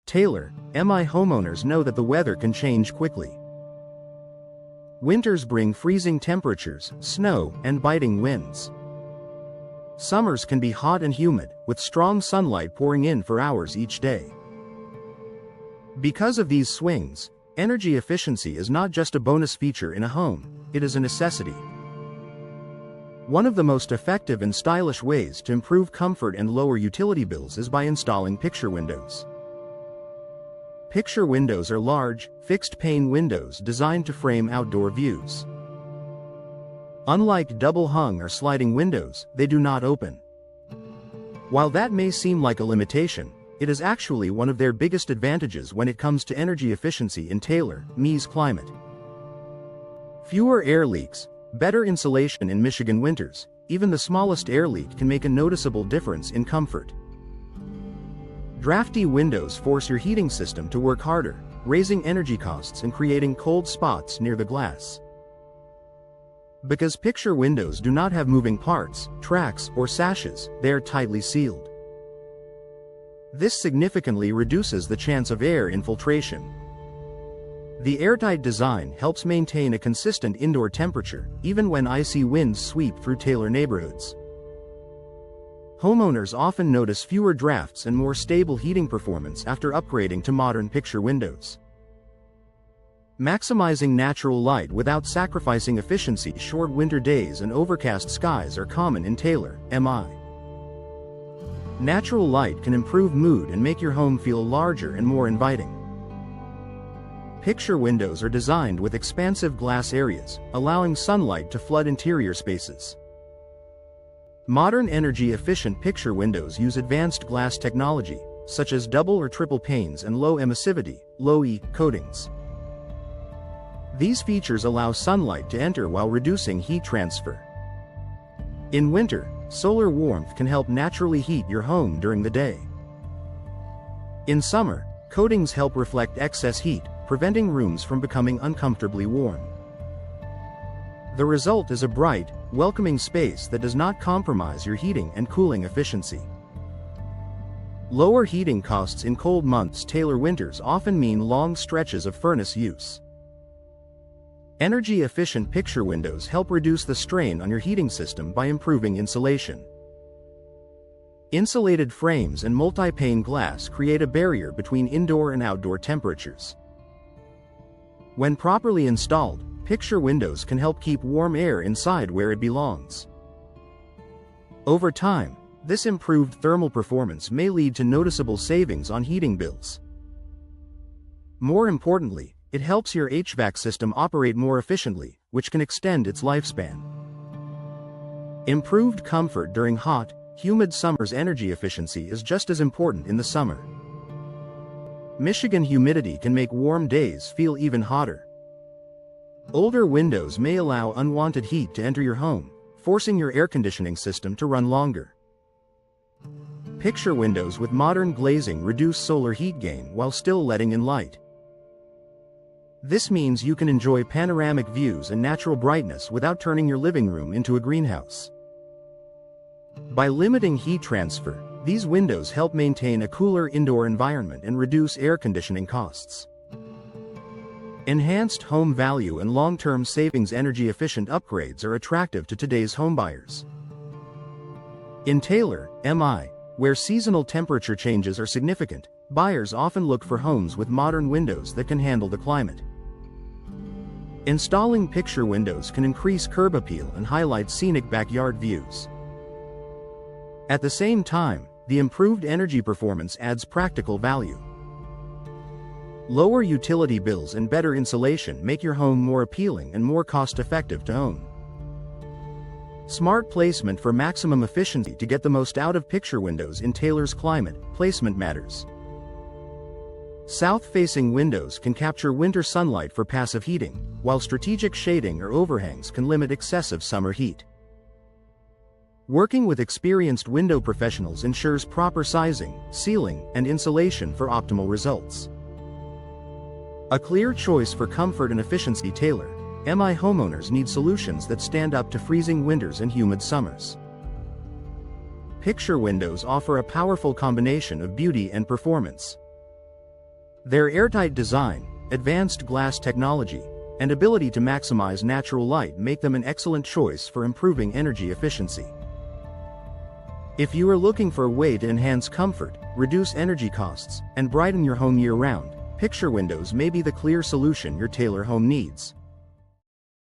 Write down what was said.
Taylor, MI homeowners know that the weather can change quickly. Winters bring freezing temperatures, snow, and biting winds. Summers can be hot and humid, with strong sunlight pouring in for hours each day. Because of these swings, energy efficiency is not just a bonus feature in a home, it is a necessity. One of the most effective and stylish ways to improve comfort and lower utility bills is by installing picture windows. Picture windows are large, fixed-pane windows designed to frame outdoor views. Unlike double-hung or sliding windows, they do not open. While that may seem like a limitation, it is actually one of their biggest advantages when it comes to energy efficiency in Taylor, MI's climate. Fewer air leaks, better insulation in Michigan winters. Even the smallest air leak can make a noticeable difference in comfort. Drafty windows force your heating system to work harder, raising energy costs and creating cold spots near the glass. Because picture windows do not have moving parts, tracks, or sashes, they are tightly sealed. This significantly reduces the chance of air infiltration. The airtight design helps maintain a consistent indoor temperature, even when icy winds sweep through Taylor neighborhoods. Homeowners often notice fewer drafts and more stable heating performance after upgrading to modern picture windows. Maximizing natural light without sacrificing efficiency. Short winter days and overcast skies are common in Taylor, MI. Natural light can improve mood and make your home feel larger and more inviting. Picture windows are designed with expansive glass areas, allowing sunlight to flood interior spaces. Modern energy-efficient picture windows use advanced glass technology, such as double or triple panes and low emissivity, low-E, coatings. These features allow sunlight to enter while reducing heat transfer. In winter, solar warmth can help naturally heat your home during the day. In summer, coatings help reflect excess heat, preventing rooms from becoming uncomfortably warm. The result is a bright, welcoming space that does not compromise your heating and cooling efficiency. Lower heating costs in cold months. Taylor winters often mean long stretches of furnace use. Energy-efficient picture windows help reduce the strain on your heating system by improving insulation. Insulated frames and multi-pane glass create a barrier between indoor and outdoor temperatures. When properly installed, picture windows can help keep warm air inside where it belongs. Over time, this improved thermal performance may lead to noticeable savings on heating bills. More importantly, it helps your HVAC system operate more efficiently, which can extend its lifespan. Improved comfort during hot, humid summers. Energy efficiency is just as important in the summer. Michigan humidity can make warm days feel even hotter. Older windows may allow unwanted heat to enter your home, forcing your air conditioning system to run longer. Picture windows with modern glazing reduce solar heat gain while still letting in light. This means you can enjoy panoramic views and natural brightness without turning your living room into a greenhouse. By limiting heat transfer, these windows help maintain a cooler indoor environment and reduce air conditioning costs. Enhanced home value and long-term savings. Energy-efficient upgrades are attractive to today's homebuyers. In Taylor, MI, where seasonal temperature changes are significant, buyers often look for homes with modern windows that can handle the climate. Installing picture windows can increase curb appeal and highlight scenic backyard views. At the same time, the improved energy performance adds practical value. Lower utility bills and better insulation make your home more appealing and more cost-effective to own. Smart placement for maximum efficiency. To get the most out of picture windows in Taylor's climate, placement matters. South-facing windows can capture winter sunlight for passive heating, while strategic shading or overhangs can limit excessive summer heat. Working with experienced window professionals ensures proper sizing, sealing, and insulation for optimal results. A clear choice for comfort and efficiency. Taylor, MI homeowners need solutions that stand up to freezing winters and humid summers. Picture windows offer a powerful combination of beauty and performance. Their airtight design, advanced glass technology, and ability to maximize natural light make them an excellent choice for improving energy efficiency. If you are looking for a way to enhance comfort, reduce energy costs, and brighten your home year-round, picture windows may be the clear solution your tailored home needs.